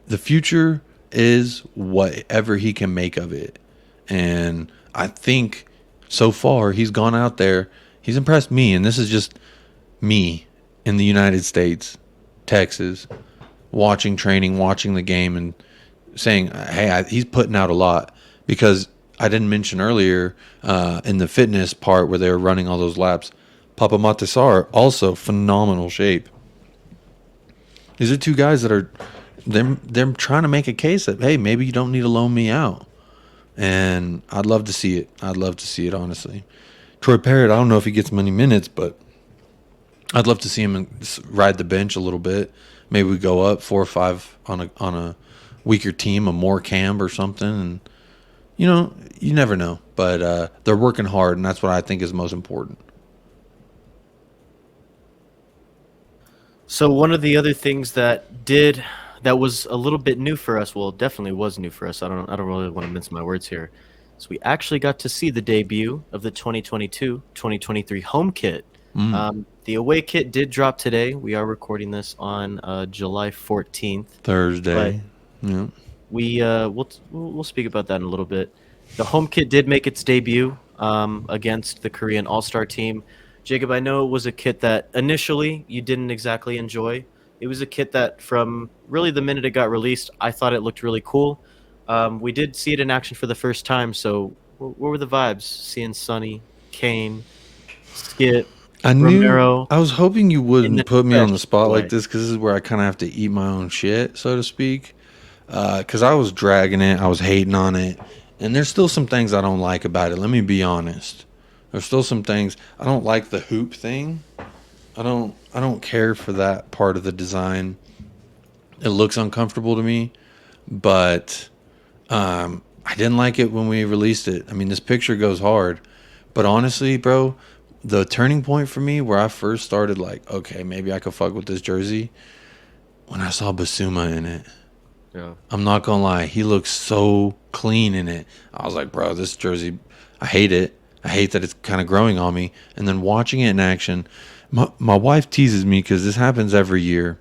the future is whatever he can make of it. And I think so far he's gone out there, he's impressed me, and this is just me in the United States, Texas, watching training, watching the game, and saying, hey, he's putting out a lot. Because I didn't mention earlier in the fitness part where they were running all those laps, Papa Matasar, also phenomenal shape. These are two guys that are they're trying to make a case that, hey, maybe you don't need to loan me out. And I'd love to see it. I'd love to see it, honestly. Troy Parrott, I don't know if he gets many minutes, but I'd love to see him ride the bench a little bit. Maybe we go up 4 or 5 on a weaker team, a more camp or something. And, you never know. But they're working hard, and that's what I think is most important. So one of the other things that was a little bit new for us, well, definitely was new for us. I don't really want to mince my words here. So we actually got to see the debut of the 2022-2023 home kit. The away kit did drop today. We are recording this on July 14th. Thursday. Yeah. We'll speak about that in a little bit. The home kit did make its debut against the Korean All-Star team. Jacob, I know it was a kit that initially you didn't exactly enjoy. It was a kit that from really the minute it got released, I thought it looked really cool. We did see it in action for the first time, so what were the vibes? Seeing Sonny, Kane, Skip, Romero. I was hoping you wouldn't put me on the spot like this, because this is where I kind of have to eat my own shit, so to speak. Because I was dragging it, I was hating on it, and there's still some things I don't like about it. Let me be honest. There's still some things I don't like. The hoop thing, I don't care for that part of the design. It looks uncomfortable to me, but I didn't like it when we released it. I mean, this picture goes hard, but honestly, bro, the turning point for me where I first started like, okay, maybe I could fuck with this jersey, when I saw Basuma in it. Yeah. I'm not gonna lie, he looks so clean in it. I was like, bro, this jersey, I hate it. I hate that it's kind of growing on me. And then watching it in action, my wife teases me because this happens every year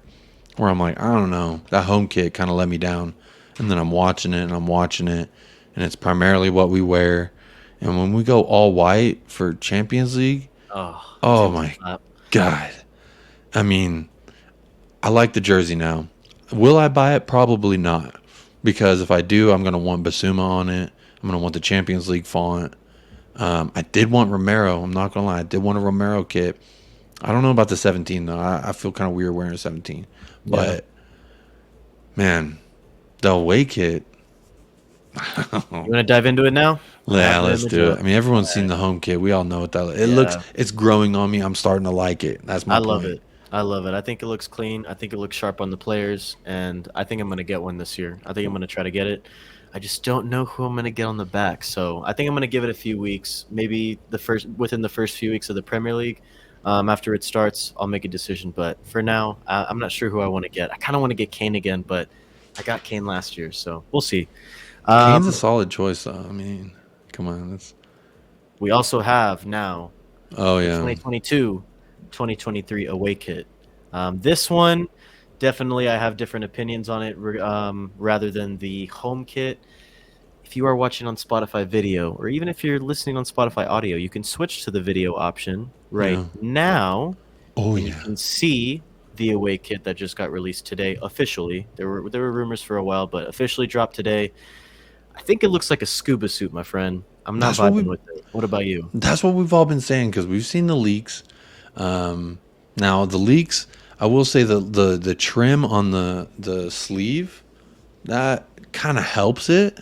where I'm like, I don't know, that home kit kind of let me down. And then I'm watching it, and it's primarily what we wear. And when we go all white for Champions League, oh my God. I mean, I like the jersey now. Will I buy it? Probably not. Because if I do, I'm going to want Basuma on it. I'm going to want the Champions League font. I did want Romero. I'm not going to lie. I did want a Romero kit. I don't know about the 17, though. I feel kind of weird wearing a 17. But, man, the away kit. You want to dive into it now? Yeah, let's do it. I mean, everyone's seen the home kit. We all know what that looks. It looks. It's growing on me. I'm starting to like it. That's my point. I love it. I love it. I think it looks clean. I think it looks sharp on the players, and I think I'm going to get one this year. I think I'm going to try to get it. I just don't know who I'm going to get on the back, so I think I'm going to give it a few weeks. Maybe within the first few weeks of the Premier League. After it starts, I'll make a decision. But for now, I'm not sure who I want to get. I kind of want to get Kane again, but I got Kane last year, so we'll see. Kane's a solid choice, though. I mean, come on. We also have now the 2022-2023 away kit. This one, definitely I have different opinions on it rather than the home kit. If you are watching on Spotify video, or even if you're listening on Spotify audio, you can switch to the video option now. You can see the away kit that just got released today officially. There were rumors for a while, but officially dropped today. I think it looks like a scuba suit, my friend. I'm not vibing with it. What about you? That's what we've all been saying, because we've seen the leaks. Now the leaks, I will say the trim on the sleeve, that kind of helps it.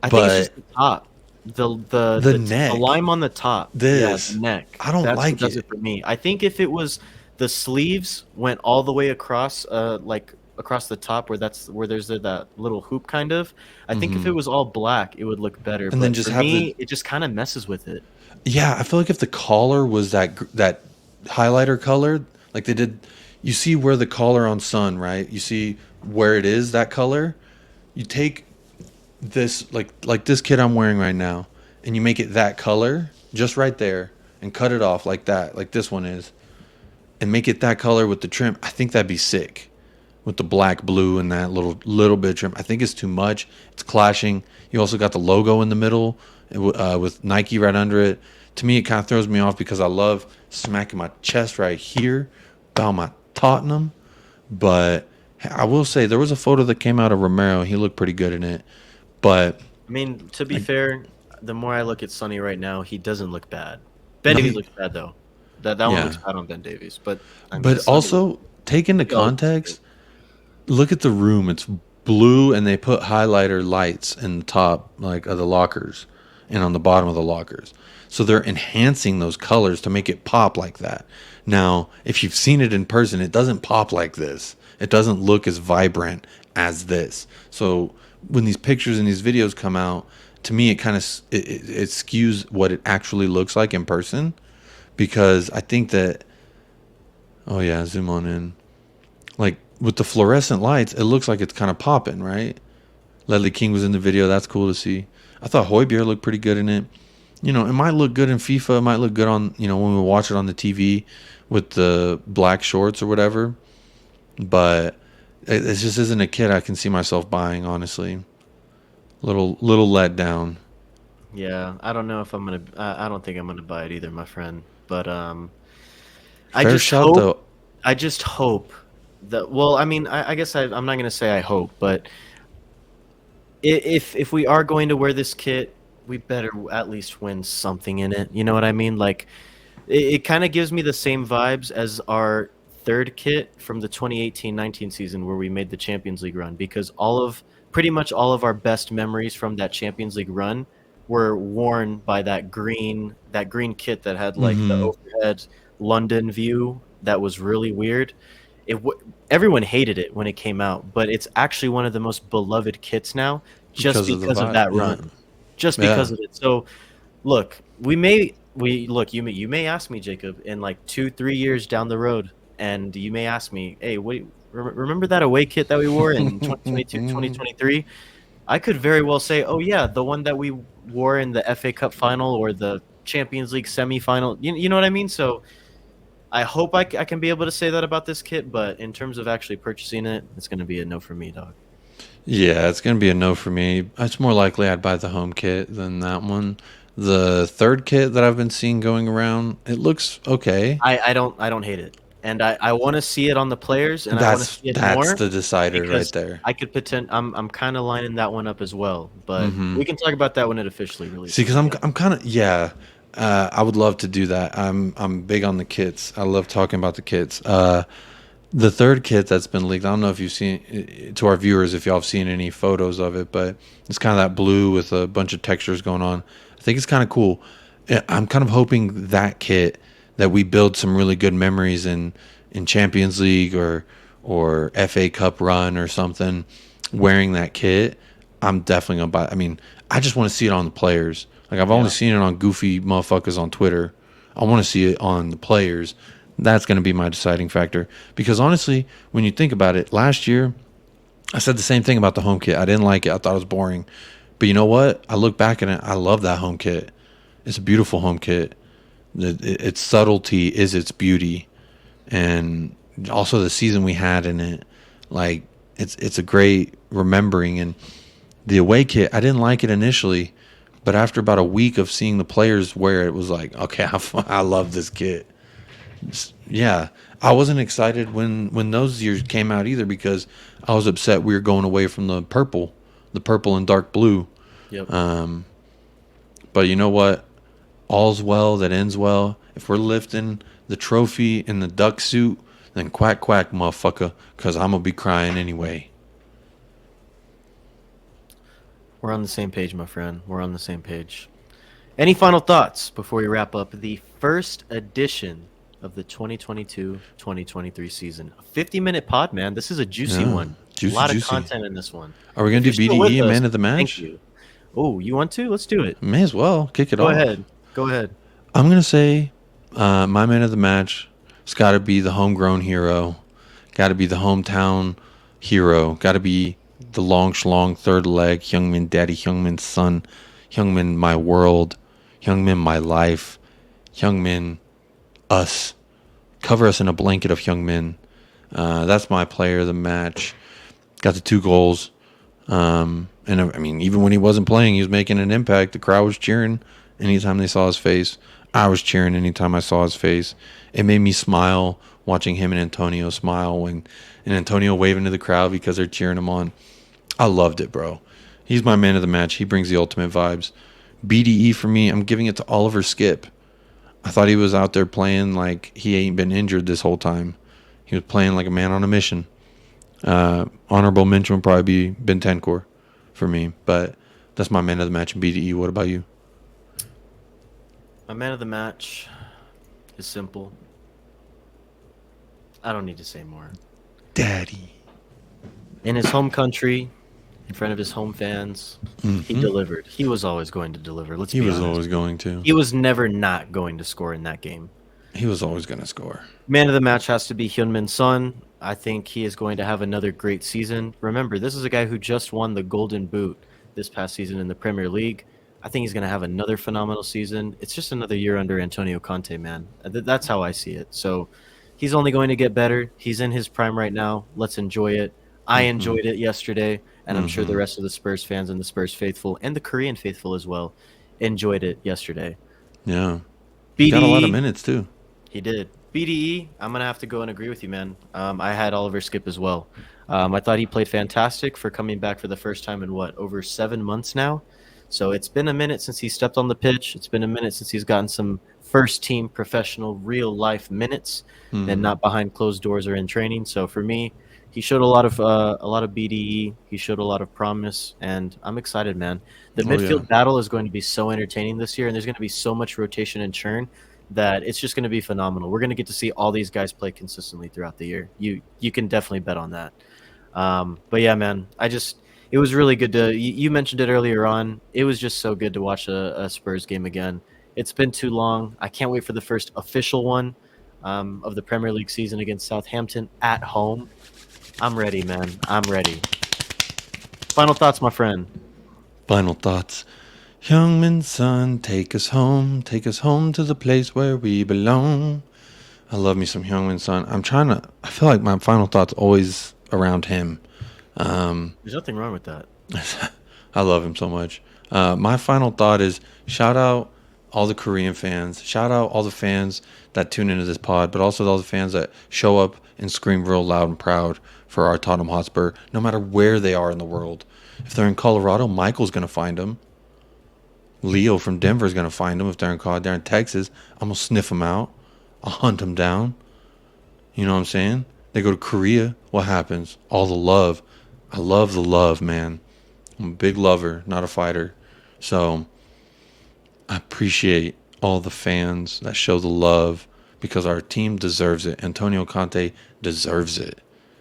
I think it's just the top. The neck. The lime on the top. The neck. I don't like it. That's it for me. I think if it was the sleeves went all the way across like across the top where there's that little hoop kind of. I think if it Mhm. was all black, it would look better. And then But just for have me, it just kind of messes with it. yeah, I feel like if the collar was that highlighter color, like they did, you see where the collar on Sun, right? You see where it is that color. You take this like this kit I'm wearing right now, and you make it that color just right there, and cut it off like that, like this one is, and make it that color with the trim. I think that'd be sick, with the black, blue, and that little bit of trim. I think it's too much. It's clashing. You also got the logo in the middle with Nike right under it. To me, it kind of throws me off because I love smacking my chest right here about my Tottenham. But I will say there was a photo that came out of Romero. He looked pretty good in it. But I mean, to be I, fair, the more I look at Sonny right now, he doesn't look bad. Ben no, Davies looks bad though. That one looks yeah. bad on Ben Davies, but I mean, But Sonny, also take into he all looks good. context, look at the room. It's blue, and they put highlighter lights in the top, like of the lockers, and on the bottom of the lockers. So they're enhancing those colors to make it pop like that. Now, if you've seen it in person, it doesn't pop like this. It doesn't look as vibrant as this. So when these pictures and these videos come out, to me, it kind of it skews what it actually looks like in person, because I think that, oh yeah, zoom on in. Like with the fluorescent lights, it looks like it's kind of popping, right? Ledley King was in the video. That's cool to see. I thought Højbjerg looked pretty good in it. You know, it might look good in FIFA. It might look good on, when we watch it on the TV with the black shorts or whatever. But it just isn't a kit I can see myself buying, honestly. Little let down. Yeah, I don't know if I'm gonna. I don't think I'm gonna buy it either, my friend. But I Fair just shout, hope. though. I just hope that. Well, I mean, I guess I'm not gonna say I hope, but if we are going to wear this kit, we better at least win something in it. You know what I mean? Like, it kind of gives me the same vibes as our third kit from the 2018-19 season where we made the Champions League run, because pretty much all of our best memories from that Champions League run were worn by that green kit that had like the Mm-hmm. overhead London view that was really weird. Everyone hated it when it came out, but it's actually one of the most beloved kits now, just Because of the because of vibe. that Yeah. run, just Yeah. because of it. So, look, you may ask me, Jacob, in like 2-3 years down the road, and you may ask me, hey, remember that away kit that we wore in 2022, 2023? I could very well say, oh yeah, the one that we wore in the FA Cup final or the Champions League semifinal. You know what I mean? So I hope I can be able to say that about this kit, but in terms of actually purchasing it, it's going to be a no for me, dog. Yeah, it's going to be a no for me. It's more likely I'd buy the home kit than that one. The third kit that I've been seeing going around, it looks okay. I don't hate it, and I want to see it on the players, and I want to That's see it that's more the decider right because there. I could I'm kind of lining that one up as well, but Mm-hmm. we can talk about that when it officially See, releases, because I I'm guess. I'm kind of, yeah. I would love to do that. I'm big on the kits. I love talking about the kits. The third kit that's been leaked, I don't know if you've seen, to our viewers, if y'all have seen any photos of it, but it's kind of that blue with a bunch of textures going on. I think it's kind of cool. I'm kind of hoping that kit, that we build some really good memories in Champions League or FA Cup run or something, wearing that kit. I'm definitely gonna buy. I mean, I just want to see it on the players. Like, I've only Yeah. seen it on goofy motherfuckers on Twitter. I want to see it on the players. That's going to be my deciding factor. Because honestly, when you think about it, last year I said the same thing about the home kit. I didn't like it. I thought it was boring. But you know what? I look back at it. I love that home kit. It's a beautiful home kit. Its subtlety is its beauty, and also the season we had in it. Like, it's a great remembering. And the away kit, I didn't like it initially, but after about a week of seeing the players wear it, it was like, okay, I love this kit. Yeah, I wasn't excited when those years came out either, because I was upset we were going away from the purple and dark blue. Yep. But you know what? All's well that ends well. If we're lifting the trophy in the duck suit, then quack quack, motherfucker, because I'm gonna be crying anyway. We're on the same page, my friend. We're on the same page. Any final thoughts before we wrap up the first edition of the 2022-2023 season. A 50-minute pod, man. This is a juicy one. Juicy, a lot juicy. of content in this one. Are we going to do BDE and man of the match? Thank you. Oh, you want to? Let's do it. May as well. Kick it off. Go ahead. I'm going to say my man of the match has got to be the homegrown hero. Got to be the hometown hero. Got to be the long schlong third leg. Heung-min daddy, Heung-min son. Heung-min my world. Heung-min my life. Heung-min us. Cover us in a blanket of Heung-min. That's my player of the match. Got the 2 goals. And I mean, even when he wasn't playing, he was making an impact. The crowd was cheering anytime they saw his face. I was cheering anytime I saw his face. It made me smile watching him and Antonio smile and Antonio waving to the crowd because they're cheering him on. I loved it, bro. He's my man of the match. He brings the ultimate vibes. BDE for me, I'm giving it to Oliver Skip. I thought he was out there playing like he ain't been injured this whole time. He was playing like a man on a mission. Honorable mention would probably be Bentancur for me, but that's my man of the match in BDE. What about you? My man of the match is simple. I don't need to say more. Daddy. In his home country, in front of his home fans, he delivered. He was always going to deliver. He was always going to. He was never not going to score in that game. He was always going to score. Man of the match has to be Heung-min Son. I think he is going to have another great season. Remember, this is a guy who just won the Golden Boot this past season in the Premier League. I think he's going to have another phenomenal season. It's just another year under Antonio Conte, man. That's how I see it. So he's only going to get better. He's in his prime right now. Let's enjoy it. I enjoyed it yesterday, and I'm sure the rest of the Spurs fans and the Spurs faithful and the Korean faithful as well enjoyed it yesterday. Yeah. BDE, he got a lot of minutes, too. He did. BDE, I'm going to have to go and agree with you, man. I had Oliver Skip as well. I thought he played fantastic for coming back for the first time in, over 7 months now? So it's been a minute since he stepped on the pitch. It's been a minute since he's gotten some first-team professional real-life minutes and not behind closed doors or in training. So for me, he showed a lot of BDE. He showed a lot of promise, and I'm excited, man. The midfield battle is going to be so entertaining this year, and there's going to be so much rotation and churn that it's just going to be phenomenal. We're going to get to see all these guys play consistently throughout the year. You can definitely bet on that. But yeah, man, it was really good to. You mentioned it earlier on. It was just so good to watch a Spurs game again. It's been too long. I can't wait for the first official one of the Premier League season against Southampton at home. I'm ready, man. I'm ready. Final thoughts, my friend. Final thoughts. Heung-min Son, take us home to the place where we belong. I love me some Heung-min Son. I feel like my final thought's always around him. There's nothing wrong with that. I love him so much. My final thought is shout out all the Korean fans. Shout out all the fans that tune into this pod, but also all the fans that show up and scream real loud and proud for our Tottenham Hotspur, no matter where they are in the world. If they're in Colorado, Michael's going to find them. Leo from Denver is going to find them. If they're in Colorado, they're in Texas, I'm going to sniff them out. I'll hunt them down. You know what I'm saying? They go to Korea. What happens? All the love. I love the love, man. I'm a big lover, not a fighter. So I appreciate all the fans that show the love because our team deserves it. Antonio Conte deserves it.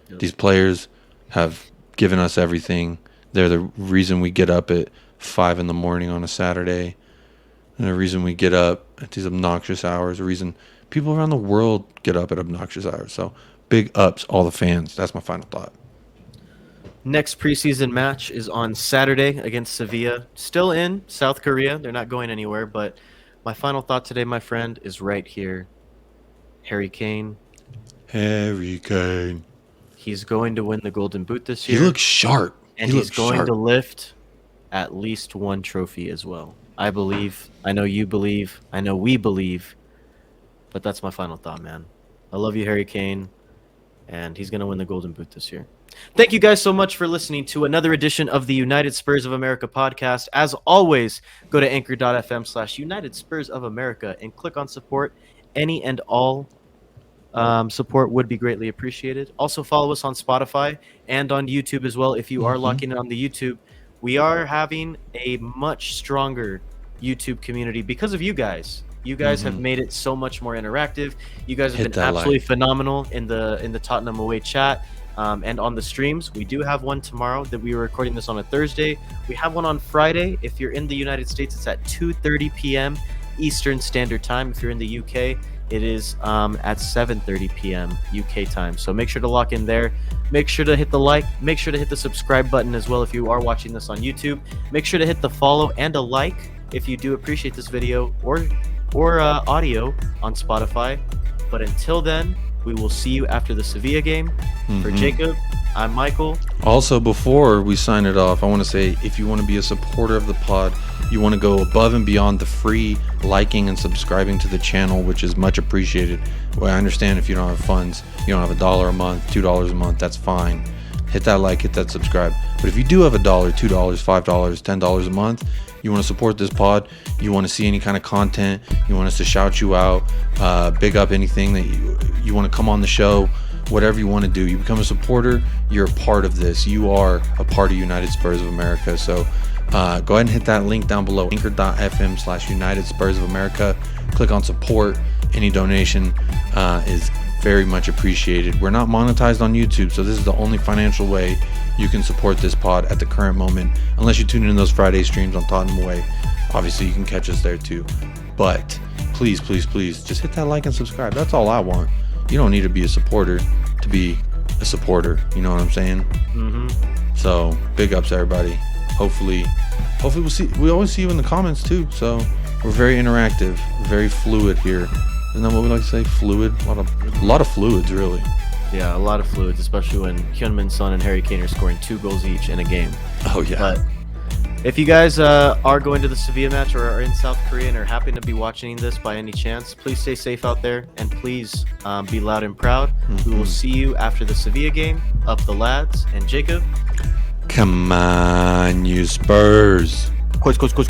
Yep. These players have given us everything. They're the reason we get up at 5 a.m. on a Saturday. And the reason we get up at these obnoxious hours. The reason people around the world get up at obnoxious hours. So big ups, all the fans. That's my final thought. Next preseason match is on Saturday against Sevilla. Still in South Korea. They're not going anywhere. But my final thought today, my friend, is right here. HarryKane. HarryKane. He's going to win the Golden Boot this year. He looks sharp. And he's going to lift at least one trophy as well. I believe. I know you believe. I know we believe. But that's my final thought, man. I love you, HarryKane. And he's going to win the Golden Boot this year. Thank you guys so much for listening to another edition of the United Spurs of America podcast. As always, go to anchor.fm/United Spurs of America and click on support. Any and all support would be greatly appreciated. Also, follow us on Spotify and on YouTube as well. If you are locking it on the YouTube, we are having a much stronger YouTube community because of you guys. You guys have made it so much more interactive. You guys have been absolutely phenomenal in the Tottenham away chat. And on the streams, we do have one tomorrow that we were recording this on a Thursday. We have one on Friday. If you're in the United States, it's at 2:30 p.m. Eastern Standard Time. If you're in the UK, it is at 7:30 p.m. UK time. So make sure to lock in there. Make sure to hit the like. Make sure to hit the subscribe button as well if you are watching this on YouTube. Make sure to hit the follow and a like if you do appreciate this video or audio on Spotify. But until then, we will see you after the Sevilla game. For Jacob, I'm Michael. Also, before we sign it off, I want to say if you want to be a supporter of the pod, you want to go above and beyond the free liking and subscribing to the channel, which is much appreciated. Well, I understand if you don't have funds, you don't have $1 a month, $2 a month, that's fine. Hit that like, hit that subscribe. But if you do have $1, $2, $5, $10 a month, you want to support this pod, you want to see any kind of content, you want us to shout you out, big up anything that you want to come on the show, whatever you want to do. You become a supporter, you're a part of this. You are a part of United Spurs of America. So go ahead and hit that link down below, anchor.fm/United Spurs of America. Click on support. Any donation is very much appreciated. We're not monetized on YouTube, so this is the only financial way you can support this pod at the current moment, unless you tune in those Friday streams on Tottenham Way. Obviously, you can catch us there too. But please, please, please, just hit that like and subscribe. That's all I want. You don't need to be a supporter to be a supporter. You know what I'm saying? So big ups, everybody. Hopefully we'll see. We always see you in the comments too. So we're very interactive, very fluid here. Isn't that what we like to say? Fluid. A lot of fluids, really. Yeah, a lot of fluids, especially when Heung-min Son and HarryKane are scoring 2 goals each in a game. Oh yeah. But if you guys are going to the Sevilla match or are in South Korea and are happen to be watching this by any chance, please stay safe out there and please be loud and proud. We will see you after the Sevilla game. Up the lads. And Jacob, come on, you Spurs. COYS.